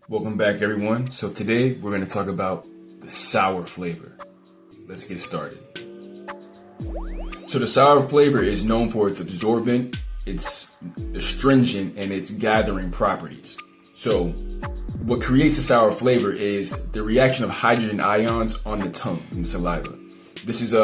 Welcome back, everyone. So today we're going to talk about the sour flavor. Let's get started. So the sour flavor is known for its absorbent, its astringent, and its gathering properties. So what creates the sour flavor is the reaction of hydrogen ions on the tongue and saliva. This is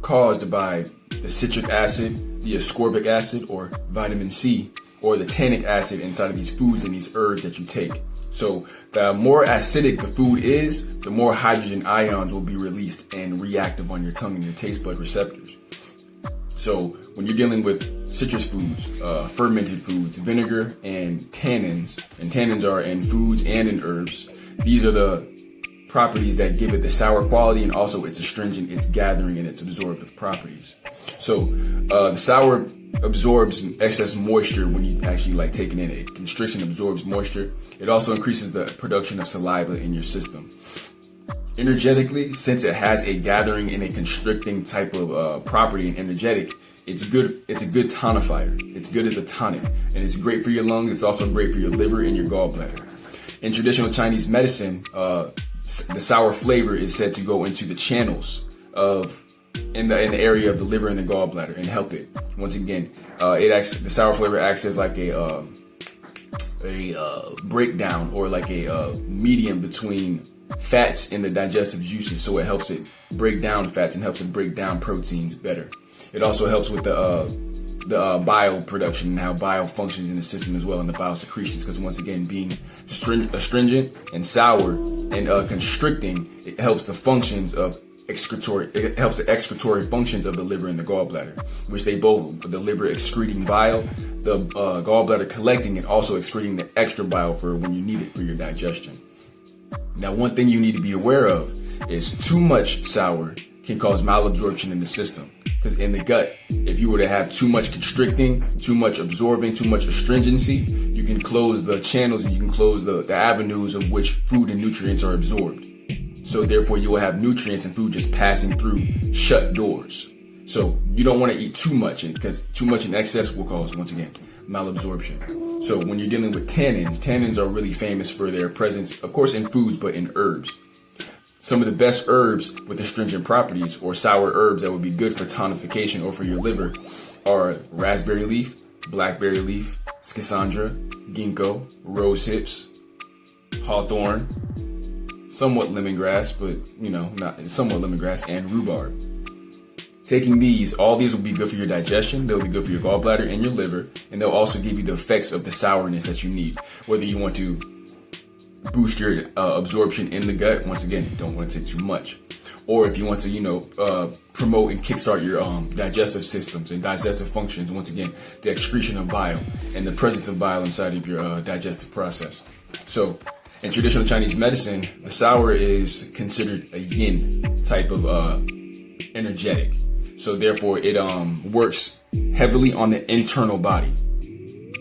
caused by the citric acid, the ascorbic acid, or vitamin C, or the tannic acid inside of these foods and these herbs that you take. So the more acidic the food is, the more hydrogen ions will be released and reactive on your tongue and your taste bud receptors. So when you're dealing with citrus foods, fermented foods, vinegar, and tannins are in foods and in herbs. These are the properties that give it the sour quality, and also its astringent, its gathering, and its absorptive properties. So the sour absorbs excess moisture when you actually take it in. It constricts and absorbs moisture. It also increases the production of saliva in your system. Energetically, since it has a gathering and a constricting type of property and energetic, it's good. It's a good tonifier. It's good as a tonic, and it's great for your lungs. It's also great for your liver and your gallbladder. In traditional Chinese medicine, the sour flavor is said to go into the channels in the area of the liver and the gallbladder and help it. Once again, the sour flavor acts as like a breakdown, or like a medium between fats and the digestive juices. So it helps it break down fats and helps it break down proteins better. It also helps with the bile production and how bile functions in the system as well, and the bile secretions, because once again, being astringent and sour and constricting, it helps the functions of it helps the excretory functions of the liver and the gallbladder, which the liver excreting bile, the gallbladder collecting and also excreting the extra bile for when you need it for your digestion. Now, one thing you need to be aware of is too much sour can cause malabsorption in the system. Because in the gut, if you were to have too much constricting, too much absorbing, too much astringency, you can close the channels and you can close the avenues of which food and nutrients are absorbed. So therefore, you will have nutrients and food just passing through shut doors. So you don't want to eat too much, because too much in excess will cause, once again, malabsorption. So when you're dealing with tannins are really famous for their presence, of course, in foods, but in herbs. Some of the best herbs with astringent properties, or sour herbs that would be good for tonification or for your liver, are raspberry leaf, blackberry leaf, schisandra, ginkgo, rose hips, hawthorn, somewhat lemongrass, but not somewhat lemongrass, and rhubarb. Taking all these will be good for your digestion. They'll be good for your gallbladder and your liver, and they'll also give you the effects of the sourness that you need. Whether you want to boost your absorption in the gut, once again, you don't want to take too much. Or if you want to, promote and kickstart your digestive systems and digestive functions, once again, the excretion of bile and the presence of bile inside of your digestive process. So, in traditional Chinese medicine, the sour is considered a yin type of energetic. So therefore, it works heavily on the internal body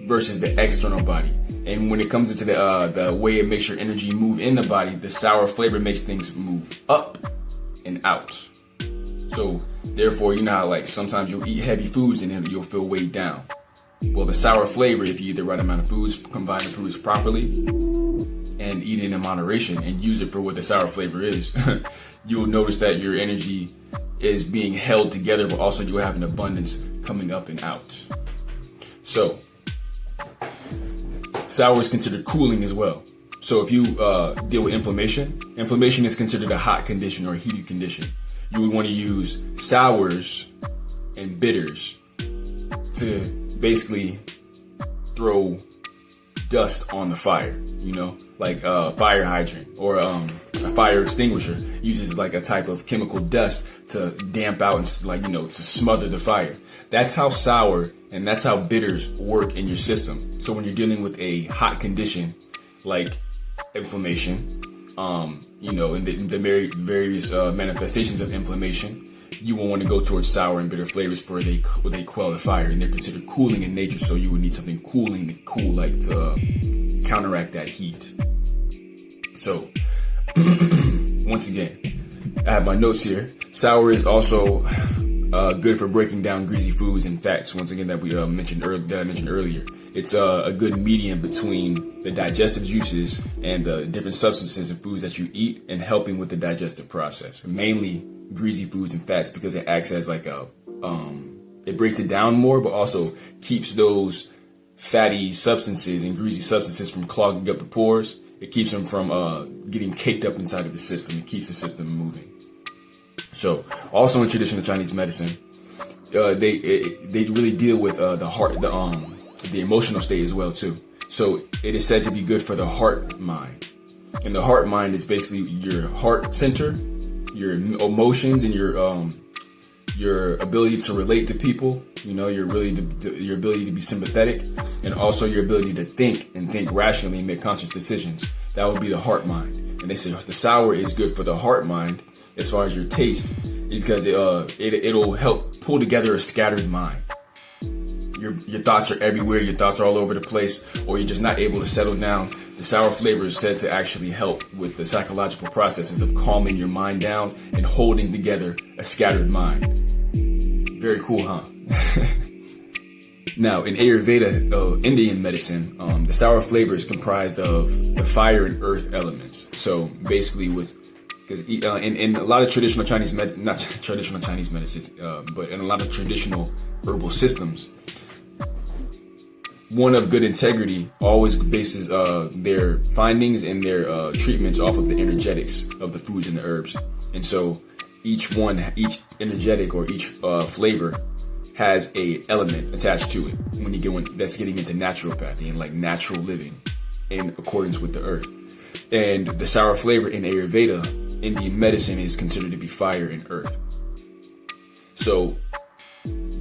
versus the external body. And when it comes into the way it makes your energy move in the body, the sour flavor makes things move up and out. So therefore, you know how sometimes you'll eat heavy foods and then you'll feel weighed down. Well, the sour flavor, if you eat the right amount of foods, combine the foods properly, and eat it in moderation and use it for what the sour flavor is, you'll notice that your energy is being held together, but also you'll have an abundance coming up and out. So sour is considered cooling as well. So if you deal with inflammation is considered a hot condition or a heated condition. You would want to use sours and bitters to basically throw dust on the fire, like a fire hydrant or a fire extinguisher uses like a type of chemical dust to damp out and to smother the fire. That's how sour and that's how bitters work in your system. So when you're dealing with a hot condition like inflammation, in the various manifestations of inflammation, you will want to go towards sour and bitter flavors for they quell the fire, and they're considered cooling in nature. So you would need something cooling to to counteract that heat. So once again, I have my notes here. Sour is also good for breaking down greasy foods and fats. Once again, that I mentioned earlier. it's a good medium between the digestive juices and the different substances and foods that you eat, and helping with the digestive process. Mainly greasy foods and fats, because it acts as like it breaks it down more, but also keeps those fatty substances and greasy substances from clogging up the pores. It keeps them from getting caked up inside of the system. It keeps the system moving. So also in traditional Chinese medicine, they really deal with the heart, the emotional state as well too. So it is said to be good for the heart mind, and the heart mind is basically your heart center, your emotions, and your ability to relate to people. You know, your ability to be sympathetic, and also your ability to think rationally and make conscious decisions. That would be the heart mind. And they say the sour is good for the heart mind as far as your taste, because it'll help pull together a scattered mind. Your thoughts are everywhere, your thoughts are all over the place, or you're just not able to settle down. The sour flavor is said to actually help with the psychological processes of calming your mind down and holding together a scattered mind. Very cool, huh? Now, in Ayurveda, Indian medicine, the sour flavor is comprised of the fire and earth elements. So basically because in a lot of traditional Chinese not traditional Chinese medicines, but in a lot of traditional herbal systems, one of good integrity always bases their findings and their treatments off of the energetics of the foods and the herbs. And so each energetic or each flavor has a element attached to it that's getting into naturopathy and like natural living in accordance with the earth. And the sour flavor in Ayurveda, Indian medicine, is considered to be fire and earth. So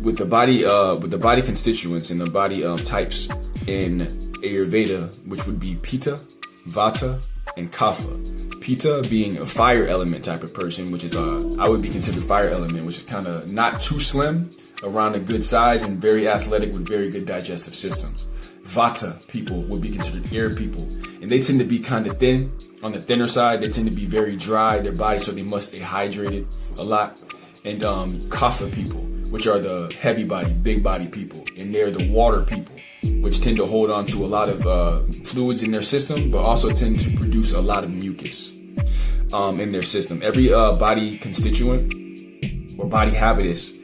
with the body constituents and the body types in Ayurveda, which would be Pitta, Vata, and Kapha. Pitta being a fire element type of person, which is I would be considered fire element, which is kind of not too slim, around a good size, and very athletic with very good digestive systems. Vata people would be considered air people, and they tend to be kind of thin, on the thinner side. They tend to be very dry, their body, so they must stay hydrated a lot. And Kapha people, which are the heavy body, big body people, and they're the water people, which tend to hold on to a lot of fluids in their system, but also tend to produce a lot of mucus in their system. Every body constituent or body habitus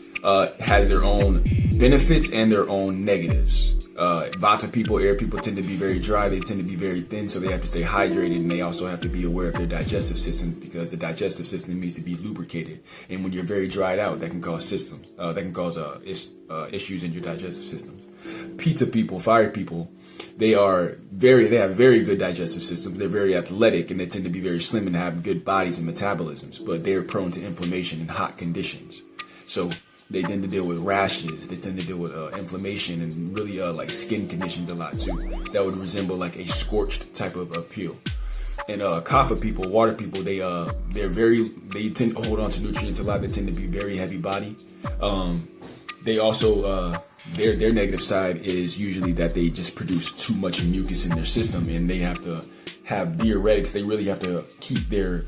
has their own benefits and their own negatives. Vata people, air people, tend to be very dry. They tend to be very thin, so they have to stay hydrated, and they also have to be aware of their digestive system, because the digestive system needs to be lubricated. And when you're very dried out, that can cause issues in your digestive systems. Pitta people, fire people, they have very good digestive systems. They're very athletic, and they tend to be very slim and have good bodies and metabolisms, but they're prone to inflammation in hot conditions. So they tend to deal with rashes. They tend to deal with inflammation and really like skin conditions a lot too. That would resemble like a scorched type of appeal. And Kapha people, water people, they tend to hold on to nutrients a lot. They tend to be very heavy body. They also their negative side is usually that they just produce too much mucus in their system, and they have to have diuretics. They really have to keep their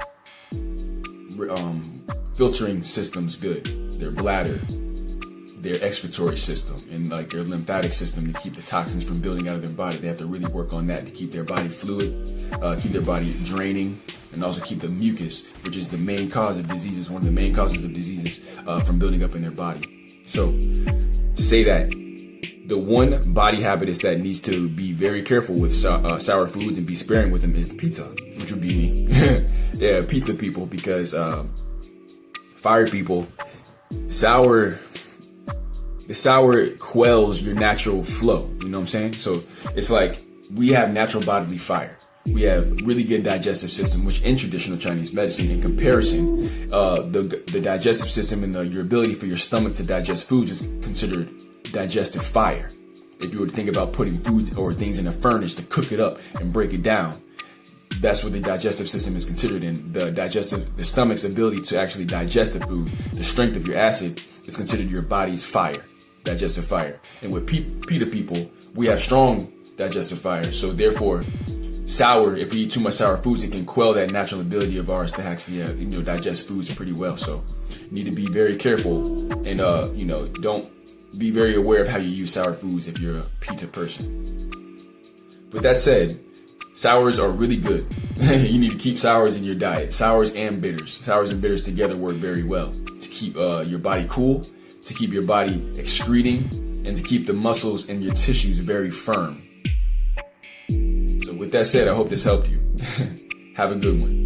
filtering systems good, their bladder, their excretory system, and like their lymphatic system, to keep the toxins from building out of their body. They have to really work on that to keep their body fluid, keep their body draining, and also keep the mucus, which is the main cause of diseases, one of the main causes of diseases, from building up in their body. So to say that the one body habitus that needs to be very careful with sour foods and be sparing with them is the Pitta, which would be me. Yeah, Pitta people, because fire people, the sour quells your natural flow. You know what I'm saying? So it's like we have natural bodily fire. We have really good digestive system, which in traditional Chinese medicine, in comparison, the digestive system and your ability for your stomach to digest foods is considered digestive fire. If you were to think about putting food or things in a furnace to cook it up and break it down, that's what the digestive system is considered. In the stomach's ability to actually digest the food, the strength of your acid is considered your body's fire, digestive fire. And with Pitta people, we have strong digestive fire. So therefore, if we eat too much sour foods, it can quell that natural ability of ours to actually digest foods pretty well. So you need to be very careful, and don't be very aware of how you use sour foods if you're a pizza person. With that said, sours are really good. You need to keep sours in your diet. Sours and bitters. Sours and bitters together work very well to keep your body cool, to keep your body excreting, and to keep the muscles and your tissues very firm. So with that said, I hope this helped you. Have a good one.